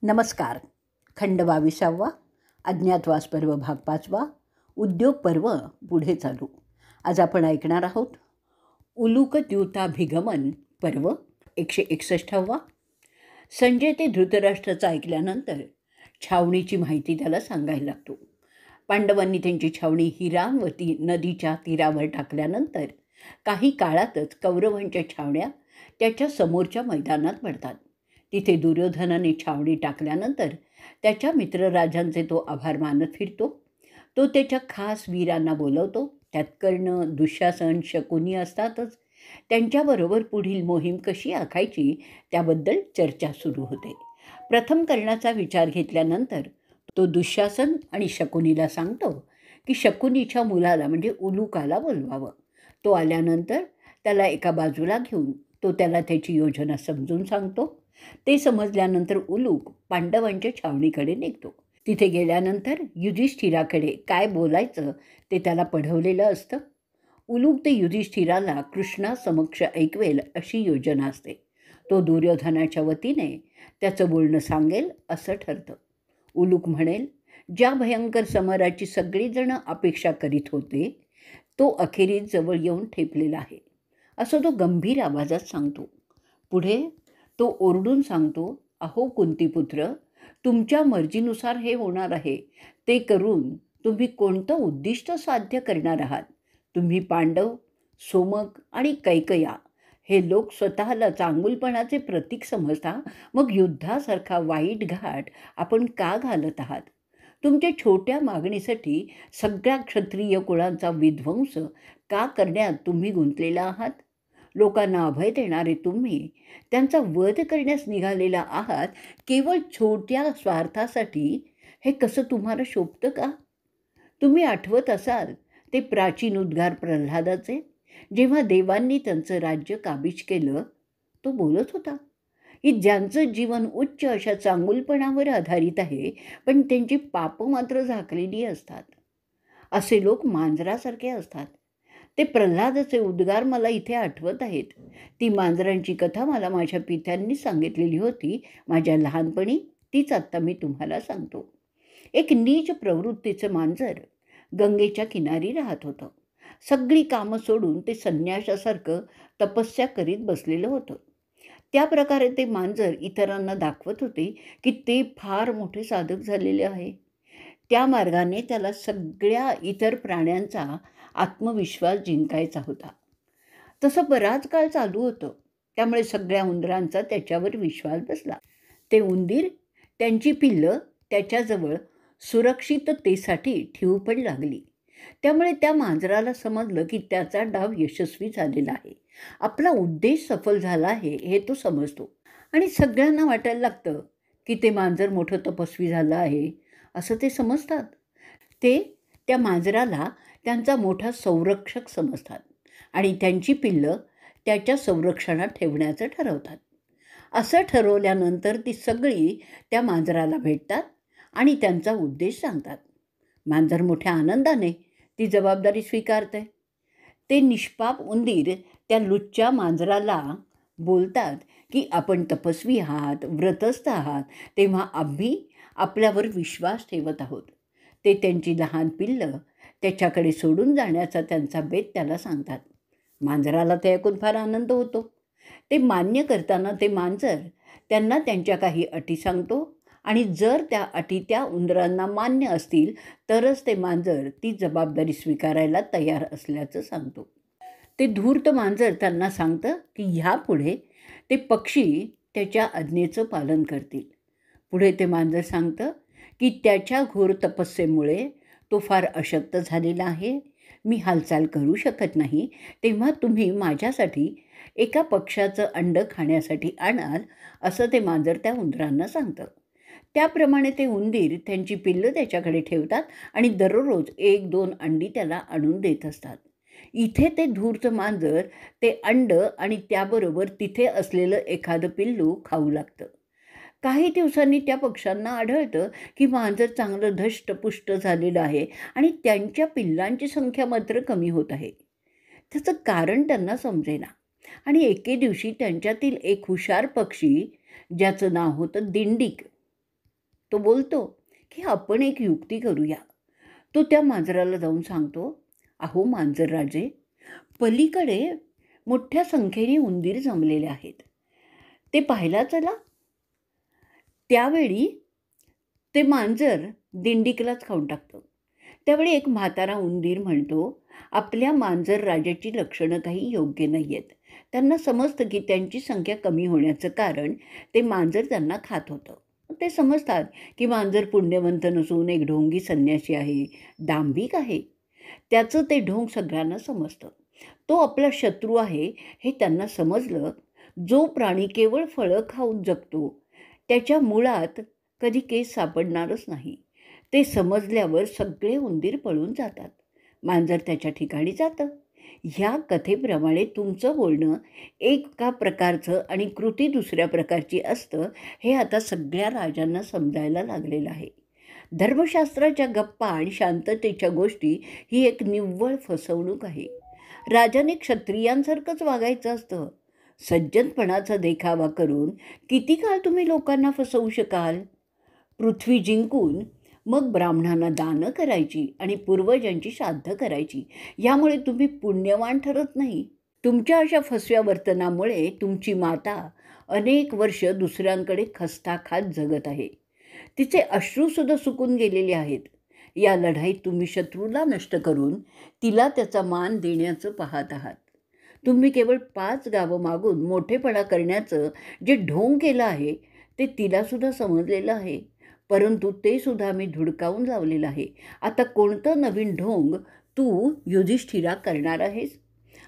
नमस्कार. खंड 22वा अज्ञातवास पर्व भाग 5वा उद्योग पर्व पुढे चालू. आज आपण ऐकणार आहोत उलूकद्यूताभिगमन पर्व 161वा. संजय ते धृतराष्ट्राचं ऐकल्यानंतर छावणीची माहिती त्याला सांगायला लागतो. पांडवांनी त्यांची छावणी हिरावती नदीच्या तीरावर टाकल्यानंतर काही काळातच कौरवांच्या छावण्या त्याच्या समोरच्या मैदानात पडतात. तिथे दुर्योधनाने छावणी टाकल्यानंतर त्याच्या मित्रराजांचे तो आभार मानत फिरतो. तो त्याच्या खास वीरांना बोलवतो. त्यात कर्ण, दुःशासन, शकुनी असतातच. त्यांच्याबरोबर पुढील मोहीम कशी आखायची त्याबद्दल चर्चा सुरू होते. प्रथम कर्णाचा विचार घेतल्यानंतर तो दुःशासन आणि शकुनीला सांगतो की शकुनीच्या मुलाला म्हणजे उलूकाला बोलवावं. तो आल्यानंतर त्याला एका बाजूला घेऊन तो त्याला त्याची योजना समजून सांगतो. ते समजल्यानंतर उलूक पांडवांच्या छावणीकडे निघतो. तिथे गेल्यानंतर युधिष्ठिराकडे काय बोलायचं ते त्याला पढवलेलं असतं. उलूक ते युधिष्ठिराला कृष्णासमक्ष ऐकवेल अशी योजना असते. तो दुर्योधनाच्या वतीने त्याचं बोलणं सांगेल असं ठरतं. उलूक म्हणेल, ज्या भयंकर समराची सगळीजणं अपेक्षा करीत होते तो अखेरीस जवळ येऊन ठेपलेला आहे असं तो गंभीर आवाजात सांगतो. पुढे तो ओरडून सांगतो, अहो कुंतीपुत्र, तुमच्या मर्जीनुसार हे होणार आहे. ते करून तुम्ही कोणतं उद्दिष्ट साध्य करणार आहात? तुम्ही पांडव, सोमक आणि कैकया हे लोक स्वतःला चांगुलपणाचे प्रतीक समजता, मग युद्धासारखा वाईट घाट आपण का घालत आहात? तुमच्या छोट्या मागणीसाठी सगळ्या क्षत्रिय कुळांचा विध्वंस का करण्यात तुम्ही गुंतलेला आहात? लोकांना अभय देणारे तुम्ही त्यांचा वध करण्यास निघालेला आहात केवळ छोट्या स्वार्थासाठी. हे कसं तुम्हाला शोभतं का? तुम्ही आठवत असाल ते प्राचीन उद्गार प्रल्हादाचे, जेव्हा देवांनी त्यांचं राज्य काबीज केलं. तो बोलत होता की ज्यांचं जीवन उच्च अशा चांगुलपणावर आधारित आहे पण त्यांची पापं मात्र झाकलेली असतात. असे लोक मांजरासारखे असतात. ते प्रल्हादाचे उद्गार मला इथे आठवत आहेत. ती मांजरांची कथा मला माझ्या पित्यांनी सांगितलेली होती माझ्या लहानपणी. तीच आत्ता मी तुम्हाला सांगतो. एक नीच प्रवृत्तीचं मांजर गंगेच्या किनारी राहत होतं. सगळी कामं सोडून ते संन्याशासारखं तपस्या करीत बसलेलं होतं. त्या प्रकारे ते मांजर इतरांना दाखवत होते की ते फार मोठे साधक झालेले आहे. त्या मार्गाने त्याला सगळ्या इतर प्राण्यांचा आत्मविश्वास जिंकायचा होता. तसं बराच काळ चालू होतं. त्यामुळे सगळ्या उंदरांचा त्याच्यावर विश्वास बसला. ते उंदीर त्यांची पिल्लं त्याच्याजवळ सुरक्षिततेसाठी ठेवू पण लागली. त्यामुळे त्या मांजराला समजलं की त्याचा डाव यशस्वी झालेला आहे. आपला उद्देश सफल झाला आहे हे तो समजतो. आणि सगळ्यांना वाटायला लागतं की ते मांजर मोठं तपस्वी झालं आहे असं ते समजतात. ते त्या मांजराला त्यांचा मोठा संरक्षक समजतात आणि त्यांची पिल्लं त्याच्या संरक्षणात ठेवण्याचं ठरवतात. असं ठरवल्यानंतर ती सगळी त्या मांजराला भेटतात आणि त्यांचा उद्देश सांगतात. मांजर मोठ्या आनंदाने ती जबाबदारी स्वीकारते. ते निष्पाप उंदीर त्या लुच्च्या मांजराला बोलतात की आपण तपस्वी आहात, व्रतस्थ आहात, तेव्हा आम्ही आपल्यावर विश्वास ठेवत आहोत. ते त्यांची लहान पिल्लं त्याच्याकडे सोडून जाण्याचा त्यांचा बेत त्याला सांगतात. मांजराला ते ऐकून फार आनंद होतो. ते मान्य करताना ते मांजर त्यांना त्यांच्या काही अटी सांगतो आणि जर त्या अटी त्या उंदरांना मान्य असतील तरच ते मांजर ती जबाबदारी स्वीकारायला तयार असल्याचं सांगतो. ते धूर्त मांजर त्यांना सांगतं की ह्यापुढे ते पक्षी त्याच्या आज्ञेचं पालन करतील. पुढे ते मांजर सांगतं की त्याच्या घोर तपस्येमुळे तो फार अशक्त झालेला आहे. मी हालचाल करू शकत नाही. तेव्हा तुम्ही माझ्यासाठी एका पक्षाचं अंड खाण्यासाठी आणाल असं ते मांजर त्या उंदरांना सांगतं. त्याप्रमाणे ते उंदीर त्यांची पिल्लं त्याच्याकडे ठेवतात आणि दररोज 1-2 अंडी त्याला आणून देत असतात. इथे ते धूर्त मांजर ते अंड आणि त्याबरोबर तिथे असलेलं एखादं पिल्लू खाऊ लागतं. काही दिवसांनी त्या पक्ष्यांना आढळतं की मांजर चांगलं धष्टपुष्ट झालेलं आहे आणि त्यांच्या पिल्लांची संख्या मात्र कमी होत आहे. त्याचं कारण त्यांना समजेना आणि एके दिवशी त्यांच्यातील एक हुशार पक्षी ज्याचं नाव होतं दिंडीक तो बोलतो की आपण एक युक्ती करूया. तो त्या मांजराला जाऊन सांगतो, अहो मांजर राजे, पलीकडे मोठ्या संख्येने उंदीर जमलेले आहेत, ते पाहायला चला. त्यावेळी ते मांजर दिंडीकलाच खाऊन टाकतं. त्यावेळी एक म्हातारा उंदीर म्हणतो, आपल्या मांजर राजाची लक्षणं काही योग्य नाही आहेत. त्यांना समजतं की त्यांची संख्या कमी होण्याचं कारण ते मांजर त्यांना खात होतं. ते समजतात की मांजर पुण्यवंत नसून एक ढोंगी संन्यासी आहे, दांभिक आहे. त्याचं ते ढोंग सगळ्यांना समजतं. तो आपला शत्रू आहे हे त्यांना समजलं. जो प्राणी केवळ फळं खाऊन जगतो त्याच्या मुळात कधी केस सापडणारच नाही. ते समजल्यावर सगळे उंदीर पळून जातात. मांजर त्याच्या ठिकाणी जातं. ह्या कथेप्रमाणे तुमचं बोलणं एका प्रकारचं आणि कृती दुसऱ्या प्रकारची असतं हे आता सगळ्या राजांना समजायला लागलेलं आहे. धर्मशास्त्राच्या गप्पा आणि शांततेच्या गोष्टी ही एक निव्वळ फसवणूक आहे. राजाने क्षत्रियांसारखंच वागायचं असतं. सज्जनपणाचा देखावा करून किती काळ तुम्ही लोकांना फसवू शकाल? पृथ्वी जिंकून मग ब्राह्मणांना दानं करायची आणि पूर्वजांची श्राद्ध करायची. यामुळे तुम्ही पुण्यवान ठरत नाही. तुमच्या अशा फसव्या वर्तनामुळे तुमची माता अनेक वर्ष दुसऱ्यांकडे खस्ता खात जगत आहे. तिचे अश्रूसुद्धा सुकून गेलेले आहेत. या लढाईत तुम्ही शत्रूला नष्ट करून तिला त्याचा मान देण्याचं पाहत आहात. तुम्ही केवळ 5 गावं मागून मोठेपणा करण्याचं जे ढोंग केलं आहे ते तिलासुद्धा समजलेलं आहे. परंतु ते सुद्धा मी धुडकावून लावलेलं आहे. आता कोणतं नवीन ढोंग तू युधिष्ठिरा करणार आहेस?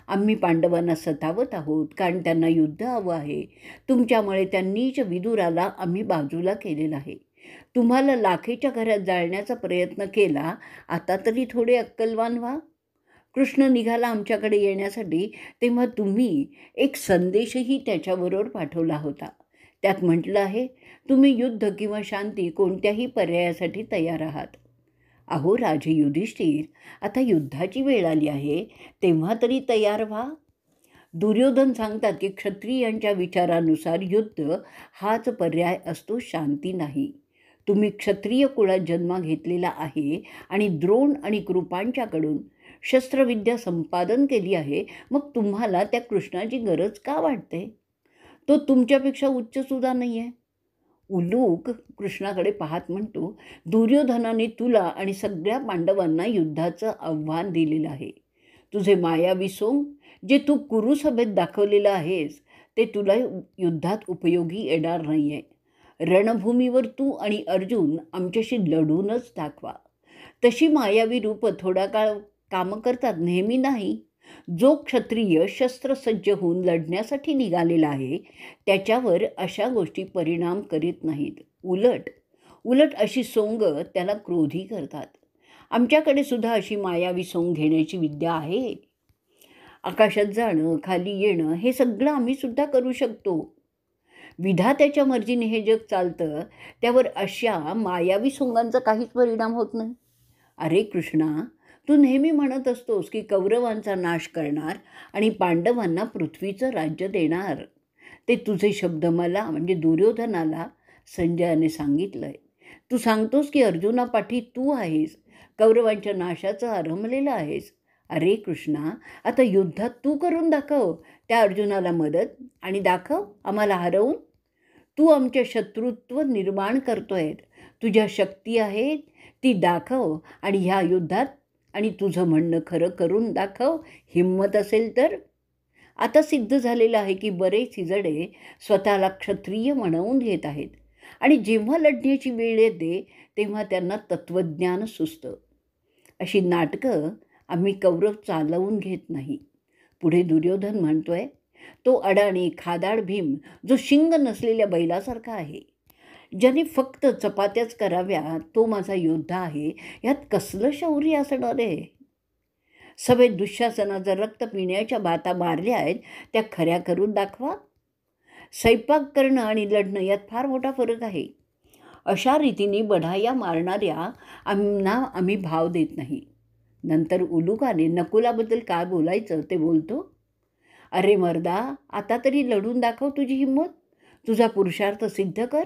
आम्ही पांडवांना सतावत आहोत कारण त्यांना युद्ध हवं आहे. तुमच्यामुळे त्या नीच विदुराला आम्ही बाजूला केलेलं आहे. तुम्हाला लाखेच्या घरात जाळण्याचा प्रयत्न केला. आता तरी थोडे अक्कलवान व्हा. कृष्ण निघाला आमच्याकडे येण्यासाठी, तेव्हा तुम्ही एक संदेशही त्याच्याबरोबर पाठवला होता. त्यात म्हटलं आहे, तुम्ही युद्ध किंवा शांती कोणत्याही पर्यायासाठी तयार आहात. अहो राजे युधिष्ठिर, आता युद्धाची वेळ आली आहे, तेव्हा तरी तयार व्हा. दुर्योधन सांगतात की क्षत्रियांच्या विचारानुसार युद्ध हाच पर्याय असतो, शांती नाही. तुम्ही क्षत्रिय कुळात जन्म घेतलेला आहे आणि द्रोण आणि कृपांच्याकडून शस्त्रविद्या संपादन केली आहे. मग तुम्हाला त्या कृष्णाची गरज का वाटते? तो तुमच्यापेक्षा उच्चसुद्धा नाही आहे. उलूक कृष्णाकडे पाहत म्हणतो, दुर्योधनाने तुला आणि सगळ्या पांडवांना युद्धाचं आव्हान दिलेलं आहे. तुझे मायावी सोंग जे तू कुरुसभेत दाखवलेलं आहेस ते तुला युद्धात उपयोगी येणार नाही आहे. रणभूमीवर तू आणि अर्जुन आमच्याशी लढूनच दाखवा. तशी मायावी रूपं थोडा काळ कामं करतात, नेहमी नाही. जो क्षत्रिय शस्त्रसज्ज होऊन लढण्यासाठी निघालेला आहे त्याच्यावर अशा गोष्टी परिणाम करीत नाहीत. उलट अशी सोंग त्याला क्रोधी करतात. आमच्याकडे सुद्धा अशी मायावी सोंग घेण्याची विद्या आहे. आकाशात जाणं, खाली येणं हे सगळं आम्ही सुद्धा करू शकतो. विधात्याच्या मर्जीने हे जग चालतं, त्यावर अशा मायावी सोंगांचा काहीच परिणाम होत नाही. अरे कृष्णा, तू नेहमी म्हणत असतोस की कौरवांचा नाश करणार आणि पांडवांना पृथ्वीचं राज्य देणार. ते तुझे शब्द मला म्हणजे दुर्योधनाला संजयाने सांगितलं आहे. तू सांगतोस की अर्जुनापाठी तू आहेस, कौरवांच्या नाशाचं आरंभलेलं आहेस. अरे कृष्णा, आता युद्धात तू करून दाखव त्या अर्जुनाला मदत आणि दाखव आम्हाला हरवून. तू आमच्या शत्रुत्व निर्माण करतोय. तुझ्या शक्ती आहेत ती दाखव आणि ह्या युद्धात आणि तुझं म्हणणं खरं करून दाखव, हिम्मत असेल तर. आता सिद्ध झालेलं आहे की बरेच हिजडे स्वतःला क्षत्रिय म्हणवून घेत आहेत आणि जेव्हा लढण्याची वेळ येते तेव्हा त्यांना तत्त्वज्ञान सुचतं. अशी नाटकं आम्ही कौरव चालवून घेत नाही. पुढे दुर्योधन म्हणतोय, तो अडाणी खादाड भीम जो शिंग नसलेल्या बैलासारखा आहे, ज्याने फक्त चपात्याच कराव्या, तो माझा योद्धा आहे. यात कसलं शौर्य असणार आहे? सभेत दुःशासनाचं रक्त पिण्याच्या बाता मारल्या आहेत, त्या खऱ्या करून दाखवा. स्वयंपाक करणं आणि लढणं यात फार मोठा फरक आहे. अशा रीतीने बढाया मारणाऱ्या आम्ही भाव देत नाही. नंतर उलुकाने नकुलाबद्दल काय बोलायचं ते बोलतो. अरे मर्दा, आता तरी लढून दाखव तुझी हिंमत, तुझा पुरुषार्थ सिद्ध कर.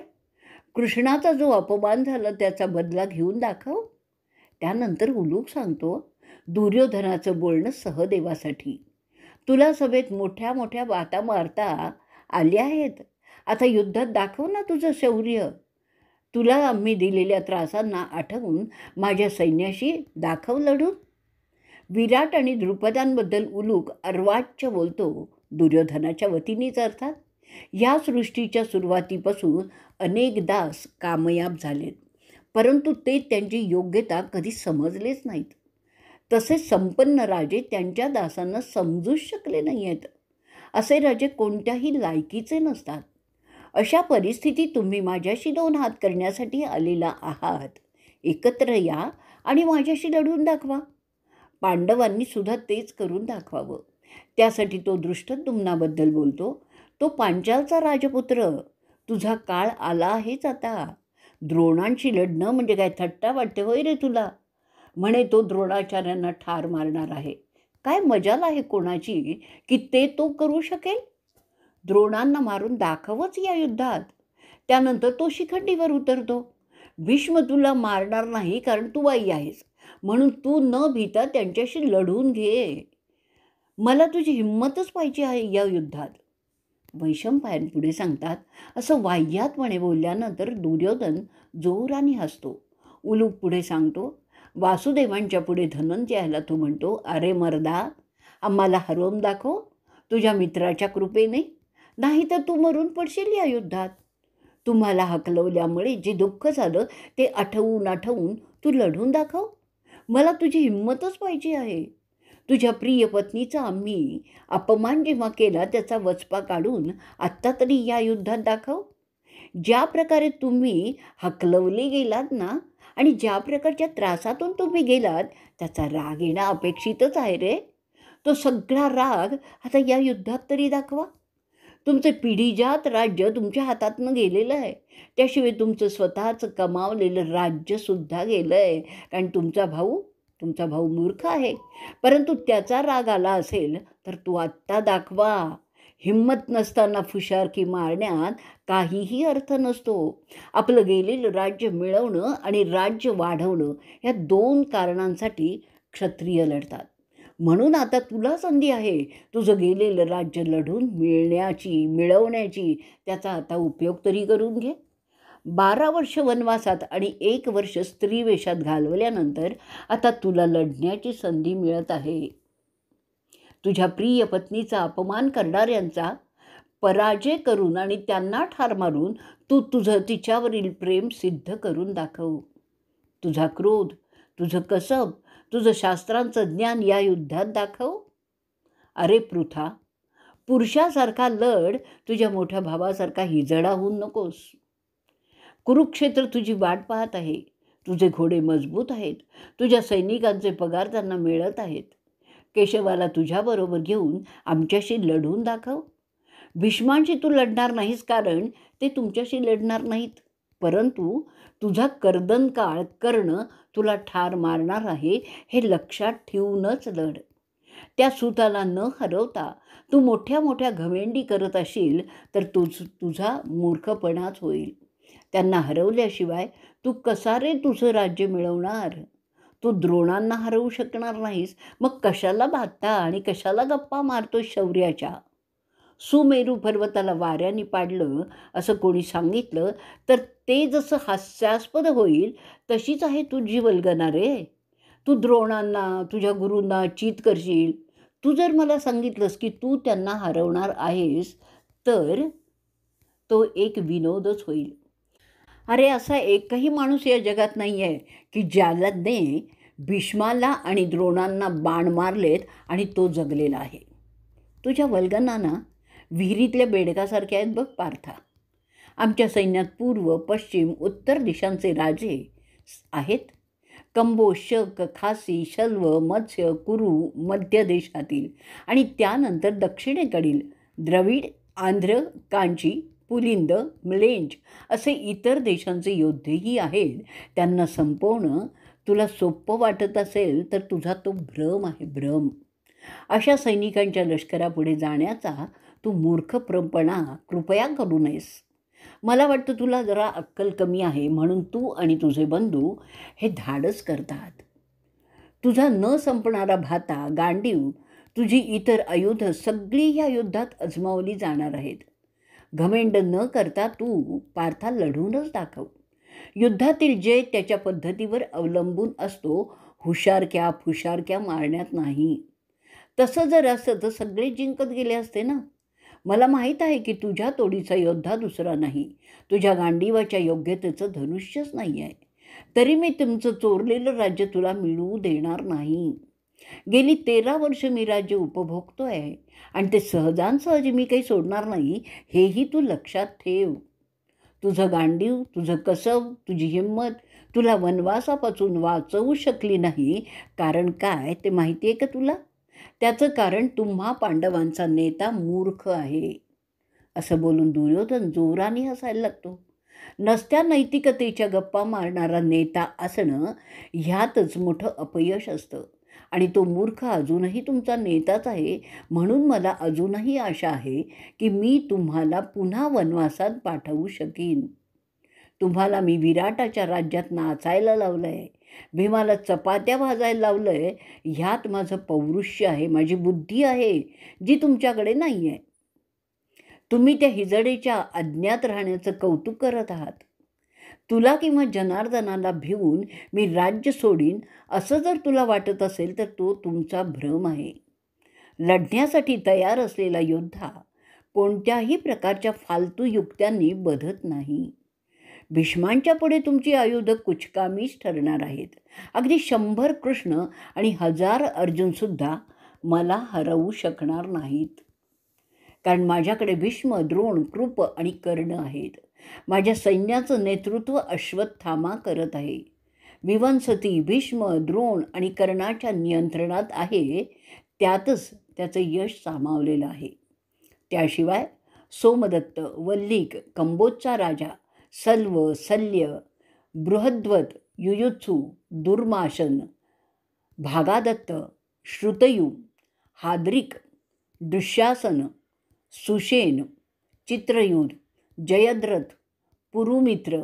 कृष्णाचा जो अपमान झाला त्याचा बदला घेऊन दाखव. त्यानंतर उलूक सांगतो, दुर्योधनाचं बोलणं सहदेवासाठी. तुला सभेत मोठ्या मोठ्या बाता मारता आल्या आहेत. आता युद्धात दाखव ना तुझं शौर्य. तुला आम्ही दिलेल्या त्रासांना आठवून माझ्या सैन्याशी दाखव लढून. विराट आणि द्रुपदांबद्दल उलूक अर्वाच्य बोलतो, दुर्योधनाच्या वतीनेच अर्थात. या सृष्टीच्या सुरुवातीपासून अनेक दास कामयाब झालेत, परंतु ते त्यांची योग्यता कधी समजलेच नाहीत. तसेच संपन्न राजे त्यांच्या दासांना समजूच शकले नाही आहेत. असे राजे कोणत्याही लायकीचे नसतात. अशा परिस्थितीत तुम्ही माझ्याशी 2 हात करण्यासाठी आलेला आहात. एकत्र या आणि माझ्याशी लढून दाखवा. पांडवांनी सुद्धा तेच करून दाखवावं. त्यासाठी तो दृष्टद्युम्नाबद्दल बोलतो, तो पांचालचा राजपुत्र. तुझा काळ आला आहेच आता. द्रोणांशी लढणं म्हणजे काय थट्टा वाटते होय रे तुला? म्हणे तो द्रोणाचार्यांना ठार मारणार आहे. काय मजाल आहे कोणाची की ते तो करू शकेल? द्रोणांना मारून दाखवच या युद्धात. त्यानंतर तो शिखंडीवर उतरतो. भीष्म तुला मारणार नाही कारण तू बाई आहेस, म्हणून तू न भीता त्यांच्याशी लढून घे. मला तुझी हिंमतच पाहिजे आहे या युद्धात. वैशंपायन पुढे सांगतात, असं वाह्यातपणे बोलल्यानंतर दुर्योधन जोराने हसतो. उलूक पुढे सांगतो, वासुदेवांच्या पुढे धनंजयाला तो म्हणतो, अरे मर्दा, आम्हाला हरवून दाखव तुझ्या मित्राच्या कृपेने, नाही तर तू मरून पडशील या युद्धात. तुम्हाला हकलवल्यामुळे जे दुःख झालं ते आठवून आठवून तू लढून दाखव. मला तुझी हिंमतच पाहिजे आहे. तुझ्या प्रिय पत्नीचा आम्ही अपमान जेव्हा केला त्याचा वचपा काढून आत्ता तरी या युद्धात दाखव. ज्या प्रकारे तुम्ही हकलवले गेलात ना, आणि ज्या प्रकारच्या त्रासातून तुम्ही गेलात त्याचा राग येणं अपेक्षितच आहे रे. तो सगळा राग आता या युद्धात तरी दाखवा. तुमचं पिढीजात राज्य तुमच्या हातातनं गेलेलं आहे. त्याशिवाय तुमचं स्वतःचं कमावलेलं राज्यसुद्धा गेलं आहे. कारण तुमचा भाऊ मूर्ख आहे, परंतु त्याचा राग आला असेल तर तो आत्ता दाखवा. हिंमत नसताना फुशारकी मारण्यात काहीही अर्थ नसतो. आपलं गेलेलं राज्य मिळवणं आणि राज्य वाढवणं या 2 कारणांसाठी क्षत्रिय लढतात. म्हणून आता तुला संधी आहे तुझं गेलेलं राज्य लढून मिळवण्याची. त्याचा आता उपयोग तरी करून घे. 12 वर्ष वनवासात आणि 1 वर्ष स्त्रीवेशात घालवल्यानंतर आता तुला लढण्याची संधी मिळत आहे. तुझ्या प्रिय पत्नीचा अपमान करणाऱ्यांचा पराजय करून आणि त्यांना ठार मारून तू तुझं तिच्यावरील प्रेम सिद्ध करून दाखव. तुझा क्रोध, तुझं कसब, तुझं शास्त्रांचं ज्ञान या युद्धात दाखव. अरे पृथा, पुरुषासारखा लढ, तुझ्या मोठ्या भावासारखा हिजडा होऊन नकोस. कुरुक्षेत्र तुझी वाट पाहत आहे. तुझे घोडे मजबूत आहेत. तुझ्या सैनिकांचे पगार त्यांना मिळत आहेत. केशवाला तुझ्याबरोबर घेऊन आमच्याशी लढून दाखव. भीष्मांशी तू लढणार नाहीस कारण ते तुमच्याशी लढणार नाहीत, परंतु तुझा कर्दनकाळ कर्ण तुला ठार मारणार आहे हे लक्षात ठेवूनच लढ. त्या सुताला न हरवता तू मोठ्या मोठ्या घमेंडी करत असशील तर तुझा मूर्खपणाच होईल. त्यांना हरवल्याशिवाय तू कसा रे तुझं राज्य मिळवणार? तू द्रोणांना हरवू शकणार नाहीस, मग कशाला बाता आणि कशाला गप्पा मारतो शौर्याच्या? सुमेरू पर्वताला वाऱ्याने पाडलं असं कोणी सांगितलं तर ते जसं हास्यास्पद होईल तशीच आहे तुझी वल्गना रे. तू द्रोणांना, तुझ्या गुरूंना चीत करशील. तू जर मला सांगितलंस की तू त्यांना हरवणार आहेस तर तो एक विनोदच होईल. अरे असा एकही माणूस या जगात नाही आहे की ज्याने भीष्माला आणि द्रोणांना बाण मारलेत आणि तो जगलेला आहे. तुझ्या वल्गनांना विहिरीतल्या बेडकासारख्या आहेत बघ पार्था. आमच्या सैन्यात पूर्व, पश्चिम, उत्तर दिशांचे राजे आहेत. कंबो, शक, खासी, शल्व, मत्स्य, कुरु मध्य देशातील आणि त्यानंतर दक्षिणेकडील द्रविड, आंध्र, कांची, पुलिंद, म्लेंज असे इतर देशांचे योद्धेही आहेत. त्यांना संपवणं तुला सोपं वाटत असेल तर तुझा तो भ्रम आहे, भ्रम. अशा सैनिकांच्या लष्करापुढे जाण्याचा तू मूर्खपणा कृपया करू नयेस. मला वाटतं तुला जरा अक्कल कमी आहे म्हणून तू आणि तुझे बंधू हे धाडस करतात. तुझा न संपणारा भाता, गांडीव, तुझी इतर आयुधं सगळी या युद्धात अजमावली जाणार आहेत. घमेंड न करता तू पार्था लढूनच दाखव. युद्धातील जय त्याच्या पद्धतीवर अवलंबून असतो, हुशारक्या फुशारक्या मारण्यात नाही. तसं जर असतं तर सगळे जिंकत गेले असते ना. मला माहीत आहे की तुझ्या तोडीचा योद्धा दुसरा नाही, तुझ्या गांडीवाच्या योग्यतेचं धनुष्यच नाही आहे. तरी मी तुमचं चोरलेलं राज्य तुला मिळवू देणार नाही. गेली 13 वर्ष मी राज्य उपभोगतो आहे आणि ते सहजासहजी मी काही सोडणार नाही, हेही तू लक्षात ठेव. तुझं गांडीव, तुझं कसब, तुझी हिंमत तुला वनवासापासून वाचवू शकली नाही. कारण काय ते माहिती आहे का तुला? त्याचं कारण तुम्हा पांडवांचा नेता मूर्ख आहे. असं बोलून दुर्योधन जोराने हसायला लागतो. नसत्या नैतिकतेच्या गप्पा मारणारा नेता असणं ह्यातच मोठं अपयश असतं आणि तो मूर्ख अजूनही तुमचा नेताच आहे. म्हणून मला अजूनही आशा आहे की मी तुम्हाला पुन्हा वनवासात पाठवू शकीन. तुम्हाला मी विराटाच्या राज्यात नाचायला लावलं आहे, भीमाला चपात्या भाजायला लावलं आहे. ह्यात माझं पौरुष्य आहे, माझी बुद्धी आहे, जी तुमच्याकडे नाही आहे. तुम्ही त्या हिजडेच्या अज्ञात राहण्याचं कौतुक करत आहात. तुला किंवा जनार्दनाला भिवून मी राज्य सोडीन असं जर तुला वाटत असेल तर तो तुमचा भ्रम आहे. लढण्यासाठी तयार असलेला योद्धा कोणत्याही प्रकारच्या फालतू युक्त्यांनी बधत नाही. भीष्मांच्या पुढे तुमची आयुधं कुचकामीच ठरणार आहेत. अगदी 100 कृष्ण आणि 1000 अर्जुनसुद्धा मला हरवू शकणार नाहीत. कारण माझ्याकडे भीष्म, द्रोण, कृप आणि कर्ण आहेत. माझ्या सैन्याचं नेतृत्व अश्वत्थामा करत आहे. विवंसती भीष्म, द्रोण आणि कर्णाच्या नियंत्रणात आहे, त्यातच त्याचं यश सामावलेलं आहे. त्याशिवाय सोमदत्त, वल्लीक, कंबोजचा राजा, सल्व, सल्य, बृहद्वत, युयुत्सु, दुर्माशन, भागादत्त, श्रुतयू, हाद्रिक, दुःशासन, सुषेण, चित्रयूध, जयद्रथ, पुरुमित्र,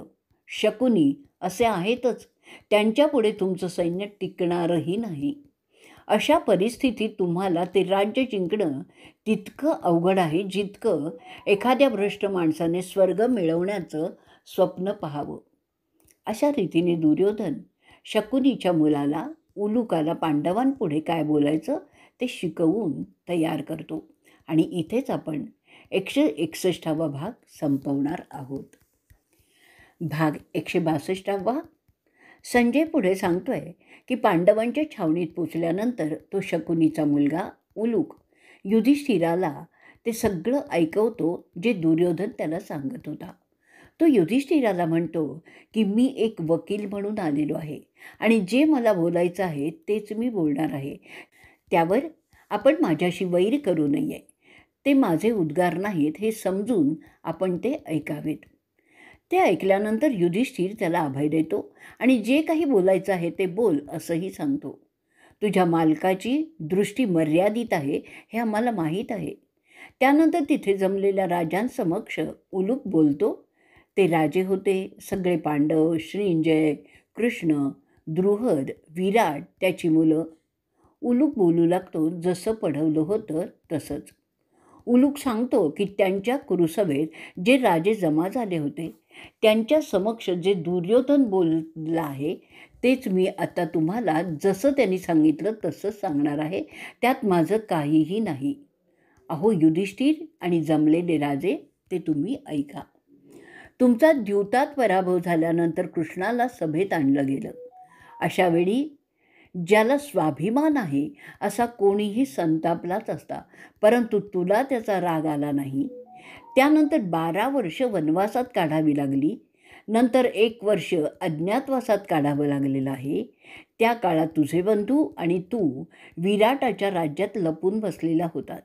शकुनी असे आहेतच. त्यांच्यापुढे तुमचं सैन्य टिकणारही नाही. अशा परिस्थितीत तुम्हाला ते राज्य जिंकणं तितकं अवघड आहे जितकं एखाद्या भ्रष्ट माणसाने स्वर्ग मिळवण्याचं स्वप्न पाहावं. अशा रीतीने दुर्योधन शकुनीच्या मुलाला उलूकाला पांडवांपुढे काय बोलायचं ते शिकवून तयार करतो. आणि इथेच आपण 161वा भाग संपवणार आहोत. भाग 162. संजय पुढे सांगतोय की पांडवांच्या छावणीत पोचल्यानंतर तो शकुनीचा मुलगा उलूक युधिष्ठिराला ते सगळं ऐकवतो जे दुर्योधन त्याला सांगत होता. तो युधिष्ठिराला म्हणतो की मी एक वकील म्हणून आलेलो आहे आणि जे मला बोलायचं आहे तेच मी बोलणार आहे. त्यावर आपण माझ्याशी वैर करू नये. ते माझे उद्गार नाहीत हे समजून आपण ते ऐकावेत. ते ऐकल्यानंतर युधिष्ठिर त्याला अभय देतो आणि जे काही बोलायचं आहे ते बोल असंही सांगतो. तुझ्या मालकाची दृष्टी मर्यादित आहे हे आम्हाला माहीत आहे. त्यानंतर तिथे जमलेल्या राजांसमक्ष उलूक बोलतो. ते राजे होते सगळे पांडव, श्रींजय, कृष्ण, द्रुहद, विराट, त्याची मुलं. उलूक बोलू लागतो जसं पढवलं होतं तसंच. उलूक सांगतो की त्यांच्या कुरुसभेत जे राजे जमा झाले होते त्यांच्या समक्ष जे दुर्योधन बोलला आहे तेच मी आता तुम्हाला जसं त्यांनी सांगितलं तसंच सांगणार आहे. त्यात माझं काहीही नाही. अहो युधिष्ठिर आणि जमलेले राजे, ते तुम्ही ऐका. तुमचा द्यूतात पराभव झाल्यानंतर कृष्णाला सभेत आणलं गेलं. अशावेळी ज्याला स्वाभिमान आहे असा कोणीही संतापलाच असता, परंतु तुला त्याचा राग आला नाही. त्यानंतर 12 वर्ष वनवासात काढावी लागली. नंतर 1 वर्ष अज्ञातवासात काढावं लागलेलं आहे. त्या काळात तुझे बंधू आणि तू विराटाच्या राज्यात लपून बसलेला होतात.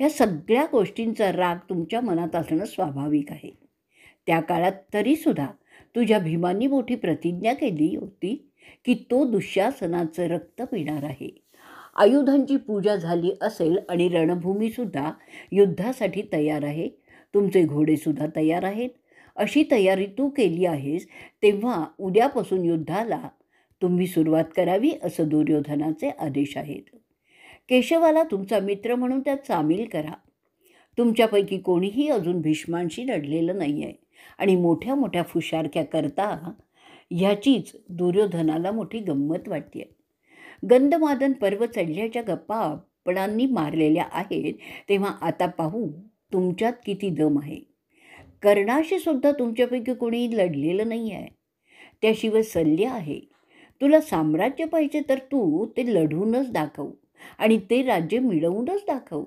या सगळ्या गोष्टींचा राग तुमच्या मनात असणं स्वाभाविक आहे. त्या काळात तरीसुद्धा तुझ्या भीमांनी मोठी प्रतिज्ञा केली होती की तो दुःशासनाचं रक्त पिणार आहे. आयुधांची पूजा झाली असेल आणि रणभूमीसुद्धा युद्धासाठी तयार आहे. तुमचे घोडेसुद्धा तयार आहेत. अशी तयारी तू केली आहेस, तेव्हा उद्यापासून युद्धाला तुम्ही सुरुवात करावी असं दुर्योधनाचे आदेश आहेत. केशवाला तुमचा मित्र म्हणून त्यात सामील करा. तुमच्यापैकी कोणीही अजून भीष्मांशी लढलेलं नाही आहे आणि मोठ्या मोठ्या फुशारक्या करता ह्याचीच दुर्योधनाला मोठी गंमत वाटते. गंधमादन पर्व चढल्याच्या गप्पा आपणांनी मारलेल्या आहेत, तेव्हा आता पाहू तुमच्यात किती दम आहे. कर्णाशी सुद्धा तुमच्यापैकी कोणी लढलेलं नाही आहे. त्याशिवाय सल्य आहे. तुला साम्राज्य पाहिजे तर तू ते लढूनच दाखव आणि ते राज्य मिळवूनच दाखव.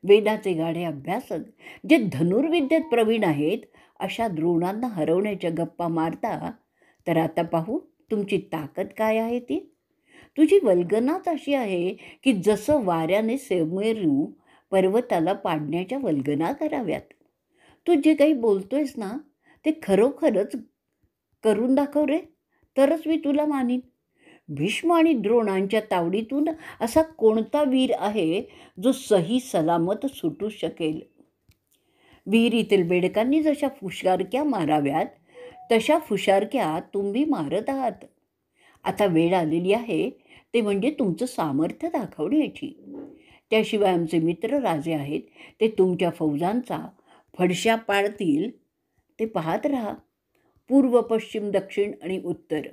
वेदाचे गाढे अभ्यासक जे धनुर्विद्येत प्रवीण आहेत अशा द्रोणांना हरवण्याच्या गप्पा मारता, तर आता पाहू तुमची ताकद काय आहे ती. तुझी वल्गनाच अशी आहे की जसं वाऱ्याने सेमेरू पर्वताला पाडण्याच्या वल्गना कराव्यात. तू जे काही बोलतोयस ना ते खरोखरच करून दाखव रे, तरच मी तुला मानीन. भीष्म आणि द्रोणांच्या तावडीतून असा कोणता वीर आहे जो सही सलामत सुटू शकेल. विहिरीतील बेडकांनी जशा फुशारक्या माराव्यात तशा फुशारक्या तुम्ही मारत आहात. आता वेळ आलेली आहे ते म्हणजे तुमचं सामर्थ्य दाखवण्याची. त्याशिवाय आमचे मित्र राजे आहेत, ते तुमच्या फौजांचा फडशा पाडतील ते पाहत राहा. पूर्व, पश्चिम, दक्षिण आणि उत्तर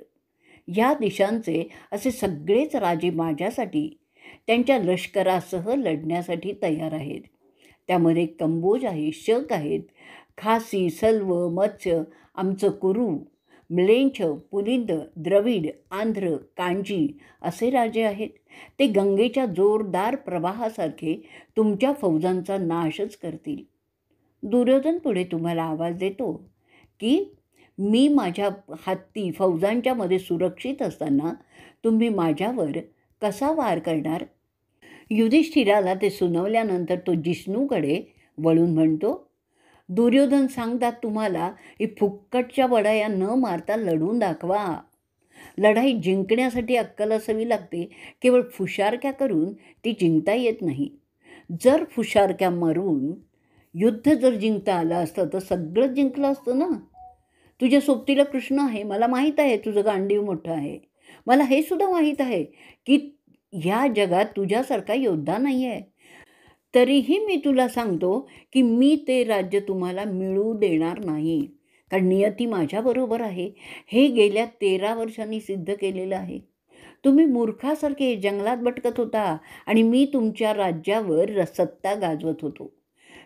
ह्या दिशांचे असे सगळेच राजे माझ्यासाठी त्यांच्या लष्करासह लढण्यासाठी तयार आहेत. त्यामध्ये कंबोज आहे, शक आहेत, खासी, सल्व, मत्स्य, आमचं कुरु, म्लेंछ, पुलिंद, द्रविड, आंध्र, कांजी असे राजे आहेत. ते गंगेच्या जोरदार प्रवाहासारखे तुमच्या फौजांचा नाशच करतील. दुर्योधन पुढे तुम्हाला आवाज देतो की मी माझ्या हत्ती फौजांच्या मध्ये सुरक्षित असताना तुम्ही माझ्यावर कसा वार करणार. युधिष्ठिराला ते सुनावल्यानंतर तो जिष्णूकडे वळून म्हणतो, दुर्योधन सांगतात तुम्हाला ही फुक्कटच्या बडाया न मारता लढून दाखवा. लढाई जिंकण्यासाठी अक्कल असावी लागते, केवळ फुशारक्या करून ती जिंकता येत नाही. जर फुशारक्या मारून युद्ध जर जिंकता आलं असतं तर सगळं जिंकलं असतं ना. तुझ्या सोबतीला कृष्ण आहे, मला माहीत आहे तुझं गांडीव मोठं आहे. मला हे सुद्धा माहीत आहे की ह्या जगात तुझ्यासारखा योद्धा नाही आहे. तरीही मी तुला सांगतो की मी ते राज्य तुम्हाला मिळू देणार नाही, कारण नियती माझ्याबरोबर आहे. हे गेल्या 13 वर्षांनी सिद्ध केलेलं आहे. तुम्ही मूर्खासारखे जंगलात भटकत होता आणि मी तुमच्या राज्यावर सत्ता गाजवत होतो.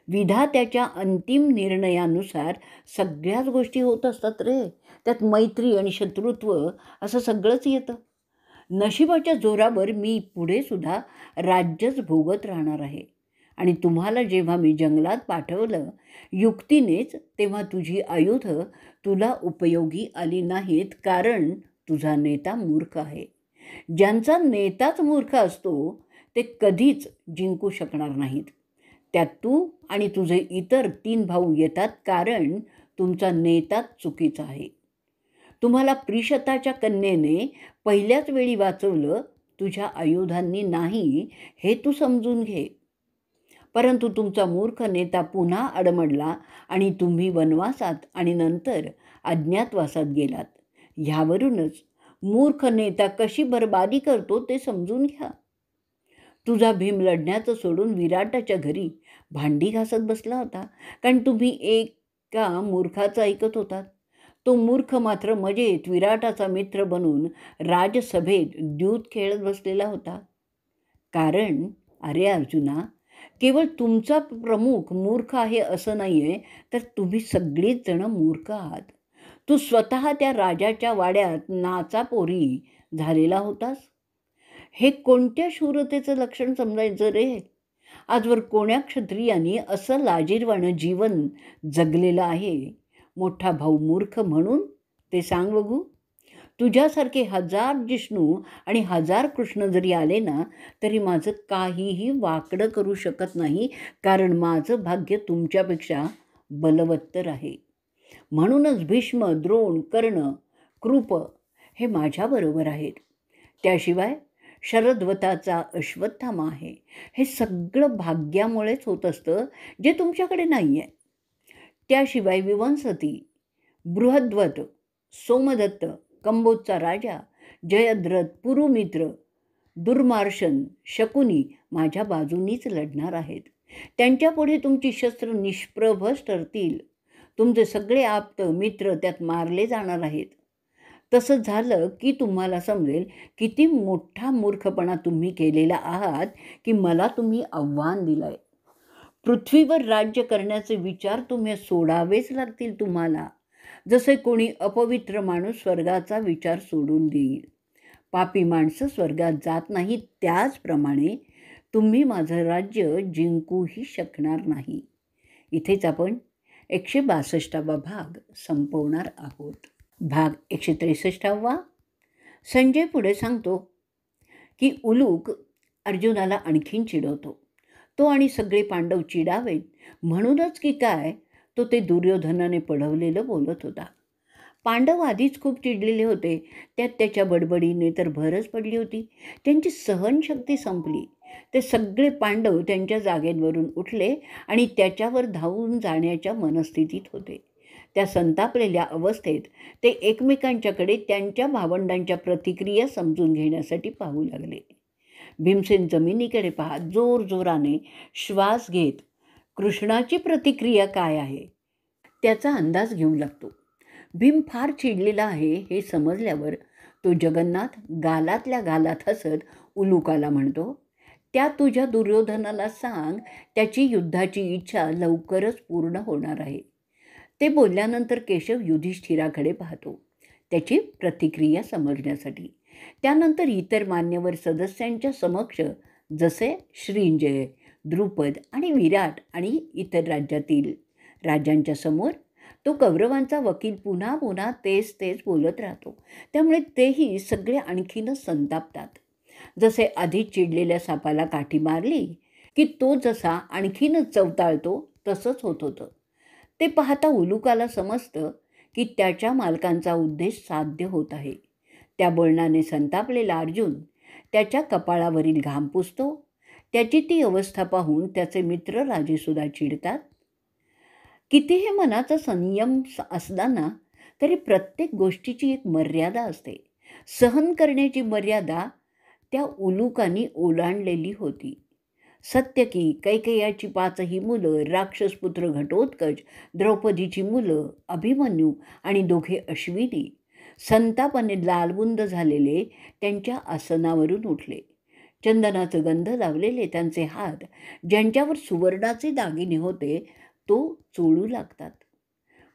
विधात्याच्या अंतिम निर्णयानुसार सगळ्याच गोष्टी होत असतात रे. त्यात मैत्री आणि शत्रुत्व असं सगळंच येतं. नशिबाच्या जोरावर मी पुढे सुद्धा राज्यच भोगत राहणार आहे. आणि तुम्हाला जेव्हा मी जंगलात पाठवलं युक्तीनेच, तेव्हा तुझी आयुध तुला उपयोगी आली नाहीत, कारण तुझा नेता मूर्ख आहे. ज्यांचा नेताच मूर्ख असतो ते कधीच जिंकू शकणार नाहीत. त्यात तू आणि तुझे इतर 3 भाऊ येतात, कारण तुमचा नेताच चुकीचा आहे. तुम्हाला प्रिशताच्या कन्येने पहिल्याच वेळी वाचवलं, तुझ्या आयुधांनी नाही, हे तू समजून घे. परंतु तुमचा मूर्ख नेता पुन्हा अडमडला आणि तुम्ही वनवासात आणि नंतर अज्ञातवासात गेलात. ह्यावरूनच मूर्ख नेता कशी बरबादी करतो ते समजून घ्या. तुझा भीम लढण्याचं सोडून विराटाच्या घरी भांडी घासत बसला होता, कारण तुम्ही एका मूर्खाचं ऐकत होतात. तो मूर्ख मात्र मजेत विराटाचा मित्र बनून राजसभेत द्यूत खेळत बसलेला होता. कारण अरे अर्जुना, केवळ तुमचा प्रमुख मूर्ख आहे असं नाही आहे, तर तुम्ही सगळीच जण मूर्ख आहात. तू स्वतः त्या राजाच्या वाड्यात नाचापोरी झालेला होतास. हे कोणत्या शूरतेचं लक्षण समजायचं रे. आजवर कोण्या क्षत्रियाने असं लाजिरवाणं जीवन जगलेलं आहे. मोठा भाऊ मूर्ख म्हणून ते सांग बघू. तुझ्यासारखे 1000 जिष्णू आणि 1000 कृष्ण जरी आले ना, तरी माझं काहीही वाकडं करू शकत नाही, कारण माझं भाग्य तुमच्यापेक्षा बलवत्तर आहे. म्हणूनच भीष्म, द्रोण, कर्ण, कृप हे माझ्याबरोबर आहेत. त्याशिवाय शरद्वताचा अश्वत्थामा आहे. हे सगळं भाग्यामुळेच होत असतं, जे तुमच्याकडे नाही आहे. त्याशिवाय विवंसती, बृहद्वत, सोमदत्त, कंबोजचा राजा, जयद्रथ, पुरुमित्र, दुर्मार्शन, शकुनी माझ्या बाजूनीच लढणार आहेत. त्यांच्यापुढे तुमची शस्त्र निष्प्रभच ठरतील. तुमचे सगळे आप्त मित्र त्यात मारले जाणार आहेत. तसं झालं की तुम्हाला समजेल किती मोठा मूर्खपणा तुम्ही केलेला आहात की मला तुम्ही आव्हान दिलंय. पृथ्वीवर राज्य करण्याचे विचार तुम्ही सोडावेच लागतील तुम्हाला, जसे कोणी अपवित्र माणूस स्वर्गाचा विचार सोडून देईल. पापी माणसं स्वर्गात जात नाहीत, त्याचप्रमाणे तुम्ही माझं राज्य जिंकूही शकणार नाही. इथेच आपण 162वा भाग संपवणार आहोत. भाग 163वा. संजय पुढे सांगतो की उलूक अर्जुनाला आणखीन चिडवतो. तो आणि सगळे पांडव चिडावेत म्हणूनच की काय तो ते दुर्योधनाने पढवलेलं बोलत होता. पांडव आधीच खूप चिडलेले होते, त्यात त्याच्या बडबडीने तर भरच पडली होती. त्यांची सहनशक्ती संपली. ते सगळे पांडव त्यांच्या जागेवरून उठले आणि त्याच्यावर धावून जाण्याच्या मनस्थितीत होते. त्या संतापलेल्या अवस्थेत ते एकमेकांच्याकडे त्यांच्या भावंडांच्या प्रतिक्रिया समजून घेण्यासाठी पाहू लागले. भीमसेन जमिनीकडे पाहत जोरजोराने श्वास घेत कृष्णाची प्रतिक्रिया काय आहे त्याचा अंदाज घेऊ लागतो. भीम फार चिडलेला आहे हे समजल्यावर तो जगन्नाथ गालातल्या गालात हसत उलूकाला म्हणतो, त्या तुझ्या दुर्योधनाला सांग त्याची युद्धाची इच्छा लवकरच पूर्ण होणार आहे. ते बोलल्यानंतर केशव युधिष्ठिराकडे पाहतो त्याची प्रतिक्रिया समजण्यासाठी. त्यानंतर इतर मान्यवर सदस्यांच्या समक्ष जसे श्रींजय, द्रुपद आणि विराट आणि इतर राज्यातील राजांच्या समोर तो कौरवांचा वकील पुन्हा पुन्हा तेच बोलत राहतो. त्यामुळे तेही सगळे आणखीनच संतापतात. जसे आधीच चिडलेल्या सापाला काठी मारली की तो जसा आणखीनच चवताळतो तसंच होत होतं. ते पाहता उलूकाला समजतं की त्याच्या मालकांचा उद्देश साध्य होत आहे. त्या बोलण्याने संतापलेला अर्जुन त्याच्या कपाळावरील घाम पुसतो. त्याची ती अवस्था पाहून त्याचे मित्र राजेसुद्धा चिडतात. कितीही मनाचा संयम असताना तरी प्रत्येक गोष्टीची एक मर्यादा असते. सहन करण्याची मर्यादा त्या उलूकानी ओलांडलेली होती. सत्य की कैकेयाची 5ही मुलं, राक्षसपुत्र घटोत्कच, द्रौपदीची मुलं, अभिमन्यू आणि 2 अश्विनी संतापाने लालबुंद झालेले त्यांच्या आसनावरून उठले. चंदनाचं गंध लावलेले त्यांचे हात ज्यांच्यावर सुवर्णाचे दागिने होते तो चोळू लागतात.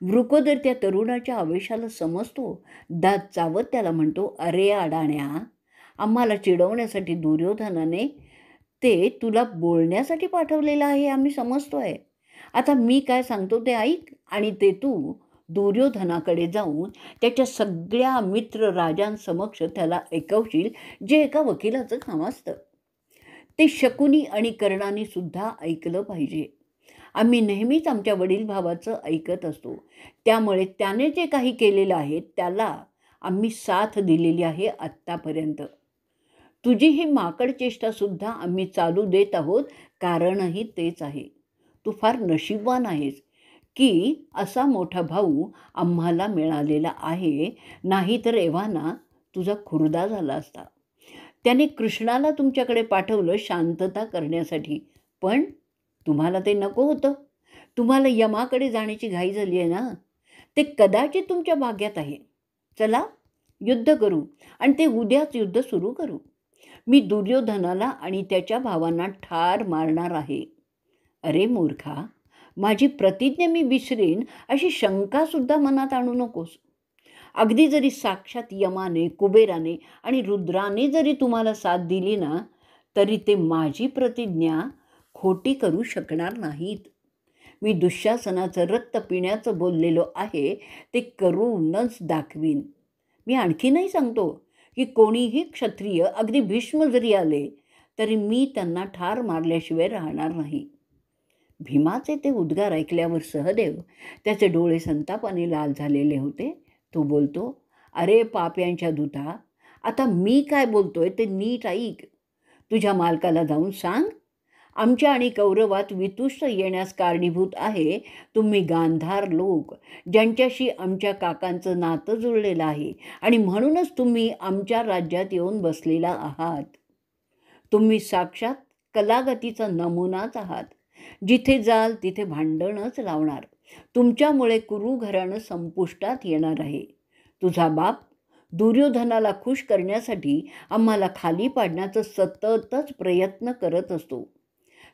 वृकोदर त्या तरुणाच्या आवेशाला समजतो. दात चावत त्याला म्हणतो, अरे अडाण्या, आम्हाला चिडवण्यासाठी दुर्योधनाने ते तुला बोलण्यासाठी पाठवलेलं आहे आम्ही समजतोय. आता मी काय सांगतो ते ऐक आणि ते तू दुर्योधनाकडे जाऊन त्याच्या सगळ्या मित्र राजांसमक्ष त्याला ऐकवशील, जे एका वकिलाचं काम असतं. ते शकुनी आणि कर्णाने सुद्धा ऐकलं पाहिजे. आम्ही नेहमीच आमच्या वडील भावाचं ऐकत असतो. त्यामुळे त्याने जे काही केलेलं आहे त्याला आम्ही साथ दिलेली आहे आत्तापर्यंत. तुझी ही माकड चेष्टासुद्धा आम्ही चालू देत आहोत, कारणही तेच आहे. तू फार नशीबवान आहेस की असा मोठा भाऊ आम्हाला मिळालेला आहे, नाहीतर एव्हाना तुझा खुर्दा झाला असता. त्याने कृष्णाला तुमच्याकडे पाठवलं शांतता करण्यासाठी, पण तुम्हाला ते नको होतं. तुम्हाला यमाकडे जाण्याची घाई झाली आहे ना. ते कदाचित तुमच्या भाग्यात आहे. चला युद्ध करू आणि ते उद्याच युद्ध सुरू करू. मी दुर्योधनाला आणि त्याच्या भावांना ठार मारणार आहे. अरे मूर्खा, माझी प्रतिज्ञा मी विसरेन अशी शंकासुद्धा मनात आणू नकोस. अगदी जरी साक्षात यमाने, कुबेराने आणि रुद्राने जरी तुम्हाला साथ दिली ना, तरी ते माझी प्रतिज्ञा खोटी करू शकणार नाहीत. मी दुःशासनाचं रक्त पिण्याचं बोललेलो आहे ते करूनच दाखवीन. मी आणखीनही सांगतो की कोणीही क्षत्रिय, अगदी भीष्म जरी आले तरी मी त्यांना ठार मारल्याशिवाय राहणार नाही. भीमाचे ते उद्गार ऐकल्यावर सहदेव, त्याचे डोळे संतापाने लाल झालेले होते. तो बोलतो, अरे पाप्यांच्या दूता, आता मी काय बोलतोय ते नीट ऐक. तुझ्या मालकाला जाऊन सांग आमच्या आणि कौरवात वितुष्ट येण्यास कारणीभूत आहे तुम्ही गांधार लोक, ज्यांच्याशी आमच्या काकांचं नातं जुळलेलं आहे, आणि म्हणूनच तुम्ही आमच्या राज्यात येऊन बसलेला आहात. तुम्ही साक्षात कलागतीचा नमुनाच आहात. जिथे जाल तिथे भांडणच लावणार. तुमच्यामुळे कुरु घराणं संपुष्टात येणार आहे. तुझा बाप दुर्योधनाला खुश करण्यासाठी आम्हाला खाली पाडण्याचा सततच प्रयत्न करत असतो.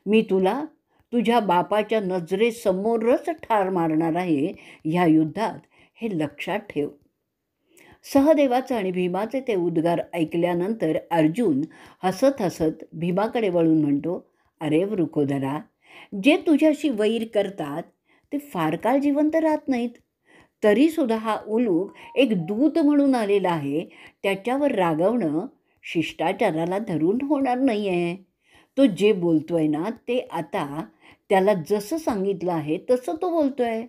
मी तुला तुझ्या बापाच्या नजरेसमोरच ठार मारणार आहे ह्या युद्धात, हे लक्षात ठेव. सहदेवाचे आणि भीमाचे ते उद्गार ऐकल्यानंतर अर्जुन हसत हसत भीमाकडे वळून म्हणतो, अरे वृकोदरा, जे तुझ्याशी वैर करतात ते फार काळ जिवंत राहत नाहीत. तरीसुद्धा हा उलूक एक दूत म्हणून आलेला आहे, त्याच्यावर रागवणं शिष्टाचाराला धरून होणार नाही आहे. तो जे बोलतोय ना ते आता त्याला जसं सांगितलं आहे तसं तो बोलतोय.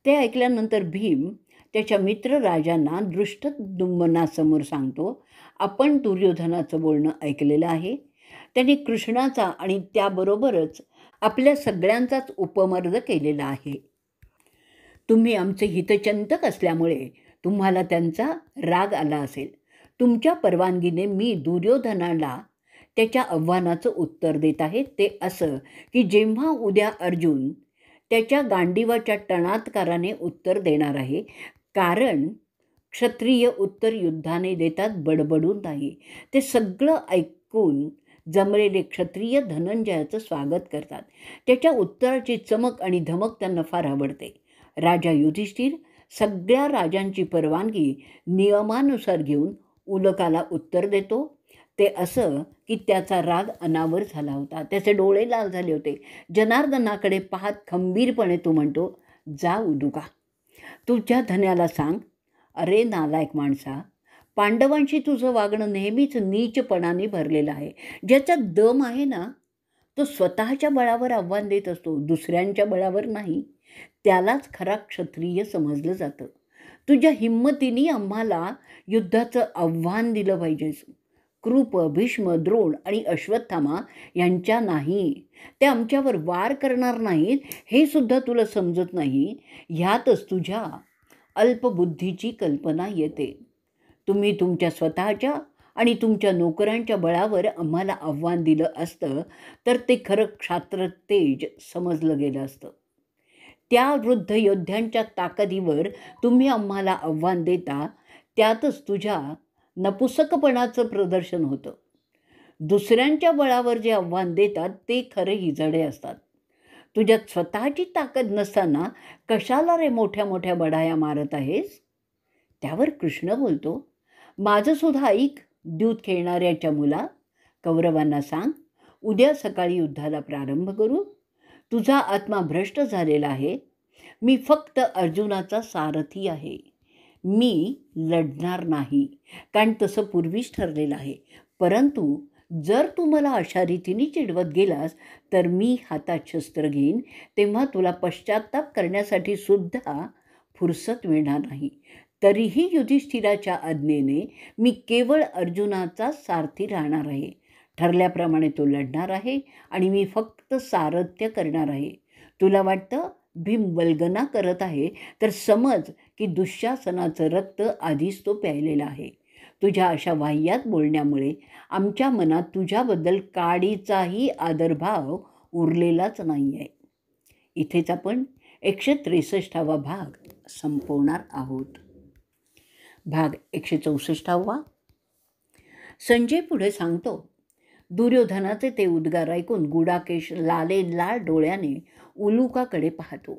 ते ऐकल्यानंतर भीम त्याच्या मित्र राजांना दृष्टद्युम्नासमोर सांगतो, आपण दुर्योधनाचं बोलणं ऐकलेलं आहे. त्यांनी कृष्णाचा आणि त्याबरोबरच आपल्या सगळ्यांचाच उपमर्द केलेला आहे. तुम्ही आमचे हितचिंतक असल्यामुळे तुम्हाला त्यांचा राग आला असेल. तुमच्या परवानगीने मी दुर्योधनाला त्याच्या आव्हानाचं उत्तर देत आहे. ते असं की जेव्हा उद्या अर्जुन त्याच्या गांडीवाच्या टणात्काराने उत्तर देणार आहे, कारण क्षत्रिय उत्तर युद्धाने देतात, बडबडून नाही. ते सगळं ऐकून जमलेले क्षत्रिय धनंजयाचं स्वागत करतात. त्याच्या उत्तराची चमक आणि धमक त्यांना फार आवडते. राजा युधिष्ठिर सगळ्या राजांची परवानगी नियमानुसार घेऊन उलकाला उत्तर देतो. ते असं की त्याचा राग अनावर झाला होता, त्याचे डोळे लाल झाले होते. जनार्दनाकडे पाहत खंबीरपणे तो म्हणतो, जा उलुका, तुझ्या धन्याला सांग, अरे नालायक माणसा, पांडवांशी तुझं वागणं नेहमीच नीचपणाने भरलेलं आहे. ज्याचा दम आहे ना तो स्वतःच्या बळावर आव्हान देत असतो, दुसऱ्यांच्या बळावर नाही. त्यालाच खरा क्षत्रिय समजलं जातं. तुझ्या हिंमतीने आम्हाला युद्धाचं आव्हान दिलं पाहिजेस. कृप, भीष्म, द्रोण आणि अश्वत्थामा यांच्या नाही, ते आमच्यावर वार करणार नाहीत हे सुद्धा तुला समजत नाही. ह्यातच तुझ्या अल्पबुद्धीची कल्पना येते. तुम्ही तुमच्या स्वतःच्या आणि तुमच्या नोकरांच्या बळावर आम्हाला आव्हान दिलं असतं तर ते खरं क्षात्रतेज समजलं गेलं असतं. त्या वृद्ध योद्ध्यांच्या ताकदीवर तुम्ही आम्हाला आव्हान देता, त्यातच तुझ्या नपुसकपणाचं प्रदर्शन होतं. दुसऱ्यांच्या बळावर जे आव्हान देतात ते खरे हिजडे असतात. तुझ्यात स्वतःची ताकद नसताना कशाला रे मोठ्या मोठ्या बढाया मारत आहेस? त्यावर कृष्ण बोलतो, माझं सुद्धा ऐक द्यूत खेळणाऱ्याच्या मुला, कौरवांना सांग, उद्या सकाळी युद्धाला प्रारंभ करू. तुझा आत्मा भ्रष्ट झालेला आहे. मी फक्त अर्जुनाचा सारथी आहे. मी लढणार नाही, कारण तसं पूर्वीच ठरलेलं आहे. परंतु जर तू मला अशा रीतीने चिडवत गेलास तर मी हातात शस्त्र घेईन, तेव्हा तुला पश्चाताप करण्यासाठी सुद्धा फुरसत मिळणार नाही. तरीही युधिष्ठिराच्या आज्ञेने मी केवळ अर्जुनाचा सारथी राहणार आहे. ठरल्याप्रमाणे तो लढणार आहे आणि मी फक्त सारथ्य करणार आहे. तुला वाटतं भीम वल्गना करत आहे, तर समज की दुःशासनाचं रक्त आधीच तो प्यायलेला आहे. तुझ्या अशा वाह्यात बोलण्यामुळे आमच्या मनात तुझ्याबद्दल काडीचाही आदरभाव उरलेलाच नाही आहे. इथेच आपण 163वा भाग संपवणार आहोत. भाग 164. संजय पुढे सांगतो, दुर्योधनाचे ते उद्गार ऐकून गुडाकेश लाल डोळ्याने उलुकाकडे पाहतो.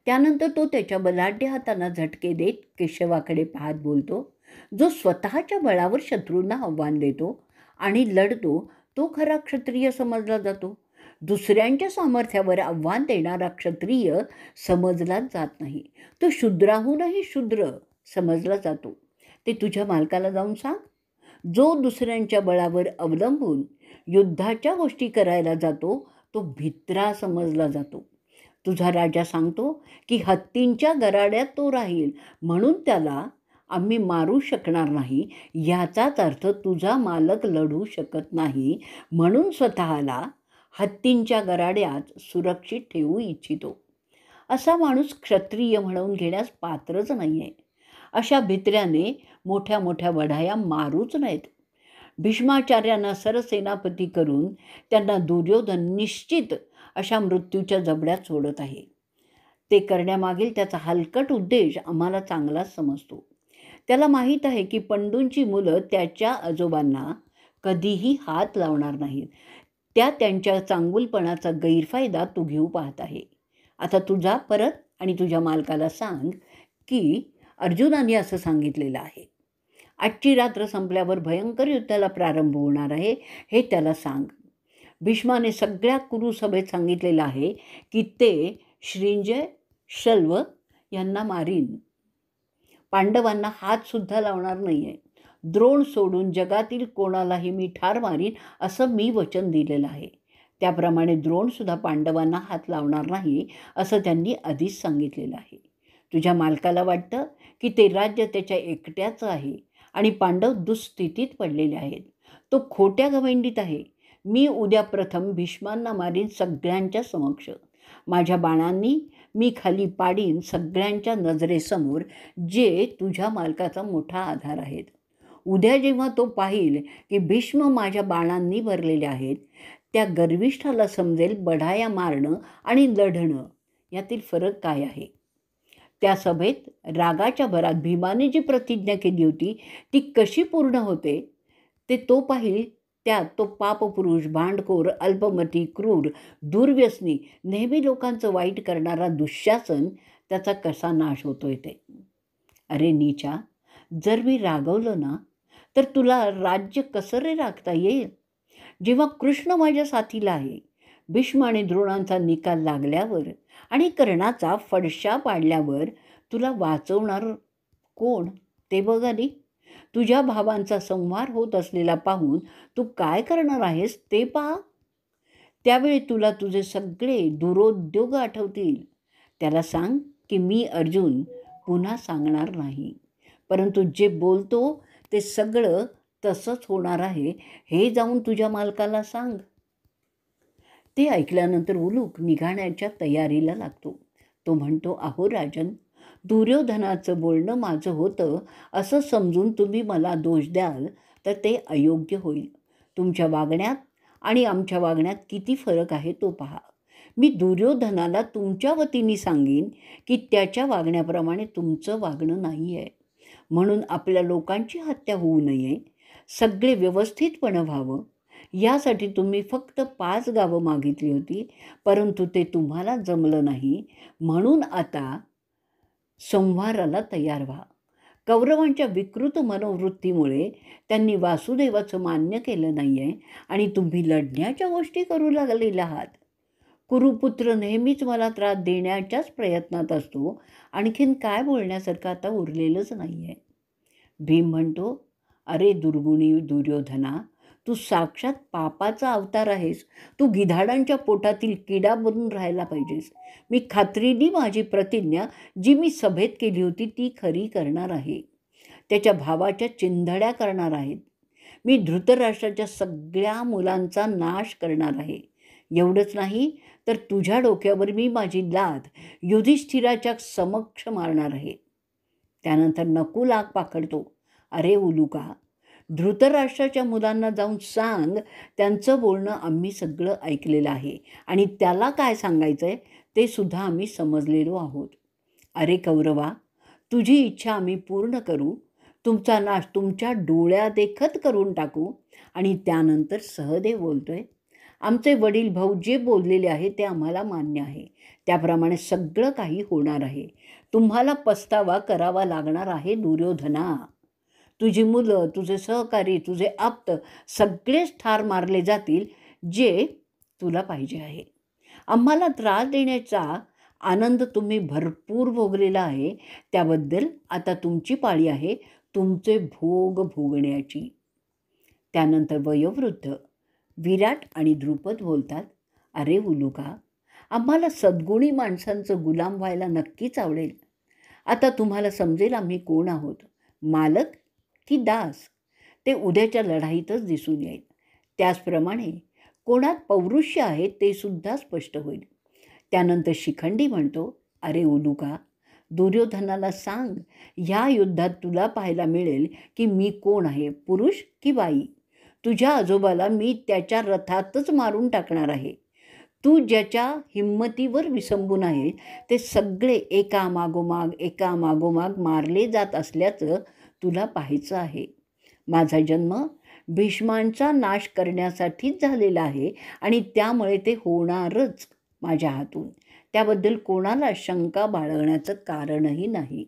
त्यानंतर तो त्याच्या बलाढ्य हातांना झटके देत केशवाकडे पाहत बोलतो, जो स्वतःच्या बळावर शत्रूंना आव्हान देतो आणि लढतो तो खरा क्षत्रिय समजला जातो. दुसऱ्यांच्या सामर्थ्यावर आव्हान देणारा क्षत्रिय समजलाच जात नाही. तो शूद्राहूनही शूद्र समजला जातो. ते तुझ्या मालकाला जाऊन सांग. जो दुसऱ्यांच्या बळावर अवलंबून युद्धाच्या गोष्टी करायला जातो तो भित्रा समजला जातो. तुझा राजा सांगतो की हत्तींच्या गराड्यात तो राहील, म्हणून त्याला आम्ही मारू शकणार नाही. याचाच अर्थ तुझा मालक लढू शकत नाही, म्हणून स्वतःला हत्तींच्या गराड्यात सुरक्षित ठेवू इच्छितो. असा माणूस क्षत्रिय म्हणून घेण्यास पात्रच नाही आहे. अशा भित्र्याने मोठ्या मोठ्या वढाया मारूच नयेत. भीष्माचार्यांना सरसेनापती करून त्यांना दुर्योधन निश्चित अशा मृत्यूच्या जबड्यात सोडत आहे. ते करण्यामागील त्याचा हलकट उद्देश आम्हाला चांगलाच समजतो. त्याला माहीत आहे की पंडूंची मुलं त्याच्या आजोबांना कधीही हात लावणार नाहीत. त्यांच्या चांगुलपणाचा गैरफायदा तू घेऊ पाहत आहे. आता तू जा परत आणि तुझ्या मालकाला सांग की अर्जुनाने असं सांगितलेलं आहे. आजची रात्र संपल्यावर भयंकर युद्धाला प्रारंभ होणार आहे हे त्याला सांग. भीष्माने सगळ्या कुरुसभेत सांगितलेलं आहे की ते श्रींजय शल्व यांना मारीन. पांडवांना हातसुद्धा लावणार नाही आहे. द्रोण सोडून जगातील कोणालाही मी ठार मारीन असं मी वचन दिलेलं आहे. त्याप्रमाणे द्रोणसुद्धा पांडवांना हात लावणार नाही असं त्यांनी आधीच सांगितलेलं आहे. तुझ्या मालकाला वाटतं की ते राज्य त्याच्या एकट्याचं आहे आणि पांडव दुःस्थितीत पडलेले आहेत. तो खोट्या गवंडीत आहे. मी उद्या प्रथम भीष्मांना मारीन सगळ्यांच्या समक्ष. माझ्या बाणांनी मी खाली पाडीन सगळ्यांच्या नजरेसमोर जे तुझ्या मालकाचा मोठा आधार आहेत. उद्या जेव्हा तो पाहिल की भीष्म माझ्या बाणांनी भरलेले आहेत, त्या गर्विष्ठाला समजेल बढाया मारणं आणि लढणं यातील फरक काय आहे. त्या सभेत रागाच्या भरात भीमाने जी प्रतिज्ञा केली होती ती कशी पूर्ण होते ते तो पाहिल. त्यात तो पापपुरुष, भांडखोर, अल्पमती, क्रूर, दुर्व्यसनी, नेहमी लोकांचं वाईट करणारा दुःशासन त्याचा कसा नाश होतोय ते. अरे नीचा, जर मी रागवलं ना तर तुला राज्य कसं रे राखता येईल. जेव्हा कृष्ण माझ्या साथीला आहे, भीष्म आणि द्रोणांचा निकाल लागल्यावर आणि कर्णाचा फडशा पाडल्यावर तुला वाचवणार कोण ते बघ आधी. तुझ्या भावांचा संहार होत असलेला पाहून तू काय करणार आहेस ते पहा. त्यावेळी तुला तुझे सगळे दुरोद्योग आठवतील. त्याला सांग की मी अर्जुन पुन्हा सांगणार नाही, परंतु जे बोलतो ते सगळं तसंच होणार आहे हे जाऊन तुझ्या मालकाला सांग. ते ऐकल्यानंतर उलूक निघाण्याच्या तयारीला लागतो. तो म्हणतो, अहो राजन, दुर्योधनाचं बोलणं माझं होतं असं समजून तुम्ही मला दोष द्याल तर ते अयोग्य होईल. तुमच्या वागण्यात आणि आमच्या वागण्यात किती फरक आहे तो पहा. मी दुर्योधनाला तुमच्या वतीने सांगीन की त्याच्या वागण्याप्रमाणे तुमचं वागणं नाही आहे. म्हणून आपल्या लोकांची हत्या होऊ नये, सगळे व्यवस्थितपणे व्हावं यासाठी तुम्ही फक्त 5 गावं मागितली होती, परंतु ते तुम्हाला जमलं नाही. म्हणून आता संहाराला तयार व्हा. कौरवांच्या विकृत मनोवृत्तीमुळे त्यांनी वासुदेवाचं मान्य केलं नाही आहे आणि तुम्ही लढण्याच्या गोष्टी करू लागलेल्या आहात. कुरुपुत्र नेहमीच मला त्रास देण्याच्याच प्रयत्नात असतो. आणखीन काय बोलण्यासारखं आता उरलेलंच नाही आहे. भीम म्हणतो, अरे दुर्गुणी दुर्योधना, तू साक्षात पापाचा अवतार आहेस. तू गिधाडांच्या पोटातील किडा बनून राहायला पाहिजेस. मी खात्रीने माझी प्रतिज्ञा जी मी सभेत केली होती ती खरी करणार आहे. त्याच्या भावाच्या चिंधड्या करणार आहेत. मी धृतराष्ट्राच्या सगळ्या मुलांचा नाश करणार आहे. एवढंच नाही तर तुझ्या डोक्यावर मी माझी लाथ युधिष्ठिराच्या समक्ष मारणार आहे. त्यानंतर नकुल आग पाखडतो, अरे उलुका, धृतराष्ट्राच्या मुलांना जाऊन सांग त्यांचं बोलणं आम्ही सगळं ऐकलेलं आहे आणि त्याला काय सांगायचं आहे ते सुद्धा आम्ही समजलेलो आहोत. अरे कौरवा, तुझी इच्छा आम्ही पूर्ण करू. तुमचा नाश तुमच्या डोळ्यादेखत करून टाकू. आणि त्यानंतर सहदेव बोलतोय, आमचे वडील भाऊ जे बोललेले आहे ते आम्हाला मान्य आहे. त्याप्रमाणे सगळं काही होणार आहे. तुम्हाला पस्तावा करावा लागणार आहे दुर्योधना. तुझी मुलं, तुझे सहकारी, तुझे आप्त सगळेच ठार मारले जातील जे तुला पाहिजे आहे. आम्हाला त्रास देण्याचा आनंद तुम्ही भरपूर भोगलेला आहे. त्याबद्दल आता तुमची पाळी आहे तुमचे भोग भोगण्याची. त्यानंतर वयोवृद्ध विराट आणि द्रुपद बोलतात, अरे उलुका, आम्हाला सद्गुणी माणसांचं गुलाम व्हायला नक्कीच आवडेल. आता तुम्हाला समजेल आम्ही कोण आहोत, मालक की दास. ते उद्याच्या लढाईतच दिसून येईल. त्याचप्रमाणे कोणात पौरुष्य आहे ते सुद्धा स्पष्ट होईल. त्यानंतर शिखंडी म्हणतो, अरे उलूका, दुर्योधनाला सांग, ह्या युद्धात तुला पाहायला मिळेल की मी कोण आहे, पुरुष की बाई. तुझ्या आजोबाला मी त्याच्या रथातच मारून टाकणार आहे. तू ज्याच्या हिंमतीवर विसंबून आहे ते सगळे एका मागोमाग मारले जात असल्याचं तुला पाहायचं आहे. माझा जन्म भीष्मांचा नाश करण्यासाठीच झालेला आहे आणि त्यामुळे ते होणारच माझ्या हातून. त्याबद्दल कोणाला शंका बाळगण्याचं कारणही नाही.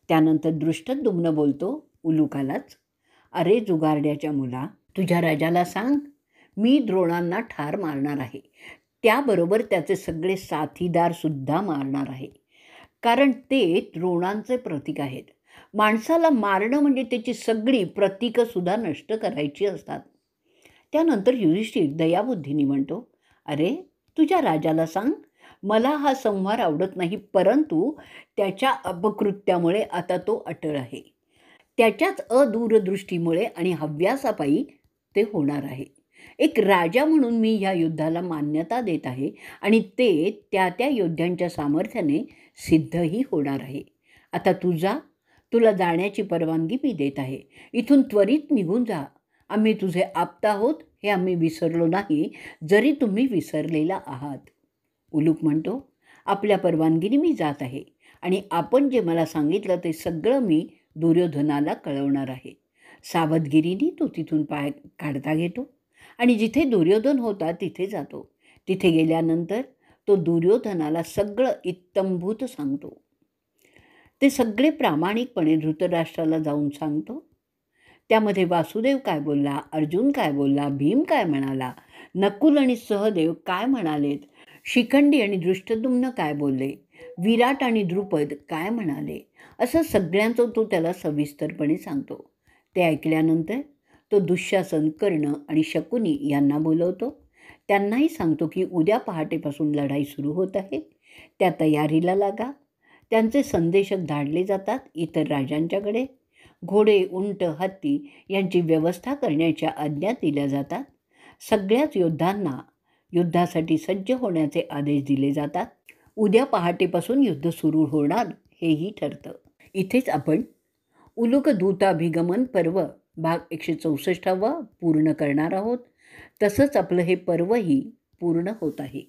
त्यानंतर दृष्टद्युम्न बोलतो उलूकालाच, अरे जुगारड्याच्या मुला, तुझ्या राजाला सांग, मी द्रोणांना ठार मारणार आहे. त्याबरोबर त्याचे सगळे साथीदारसुद्धा मारणार आहे. कारण ते द्रोणांचे प्रतीक आहेत. माणसाला मारणं म्हणजे त्याची सगळी प्रतीकंसुद्धा नष्ट करायची असतात. त्यानंतर युधिष्ठिर दयाबुद्धीने म्हणतो, अरे तुझ्या राजाला सांग, मला हा संहार आवडत नाही, परंतु त्याच्या अपकृत्यामुळे आता तो अटळ आहे. त्याच्याच अदूरदृष्टीमुळे आणि हव्यासापायी ते होणार आहे. एक राजा म्हणून मी ह्या युद्धाला मान्यता देत आहे आणि ते त्या योद्ध्यांच्या सामर्थ्याने सिद्धही होणार आहे. आता तुला जाण्याची परवानगी मी देत आहे. इथून त्वरित निघून जा. आम्ही तुझे आप्त आहोत हे आम्ही विसरलो नाही, जरी तुम्ही विसरलेला आहात. उलूक म्हणतो, आपल्या परवानगीने मी जात आहे आणि आपण जे मला सांगितलं ते सगळं मी दुर्योधनाला कळवणार आहे. सावधगिरीने तो तिथून पाय काढता घेतो आणि जिथे दुर्योधन होता तिथे जातो. तिथे गेल्यानंतर तो दुर्योधनाला सगळं इत्तंभूत सांगतो. ते सगळे प्रामाणिकपणे धृतराष्ट्राला जाऊन सांगतो. त्यामध्ये वासुदेव काय बोलला, अर्जुन काय बोलला, भीम काय म्हणाला, नकुल आणि सहदेव काय म्हणालेत, शिखंडी आणि दृष्टद्युम्न काय बोलले, विराट आणि द्रुपद काय म्हणाले, असं सगळ्यांचं तो त्याला सविस्तरपणे सांगतो. ते ऐकल्यानंतर तो दुःशासन, कर्ण आणि शकुनी यांना बोलवतो. त्यांनाही सांगतो की उद्या पहाटेपासून लढाई सुरू होत आहे, त्या तयारीला लागा. त्यांचे संदेशक धाडले जातात इतर राजांच्याकडे. घोडे, उंट, हत्ती यांची व्यवस्था करण्याच्या आज्ञा दिल्या जातात. सगळ्याच योद्ध्यांना युद्धासाठी सज्ज होण्याचे आदेश दिले जातात. उद्या पहाटेपासून युद्ध सुरू होणार हेही ठरतं. इथेच आपण उलूक दूताभिगमन पर्व भाग 164 पूर्ण करणार आहोत. तसंच आपलं हे पर्वही पूर्ण होत आहे.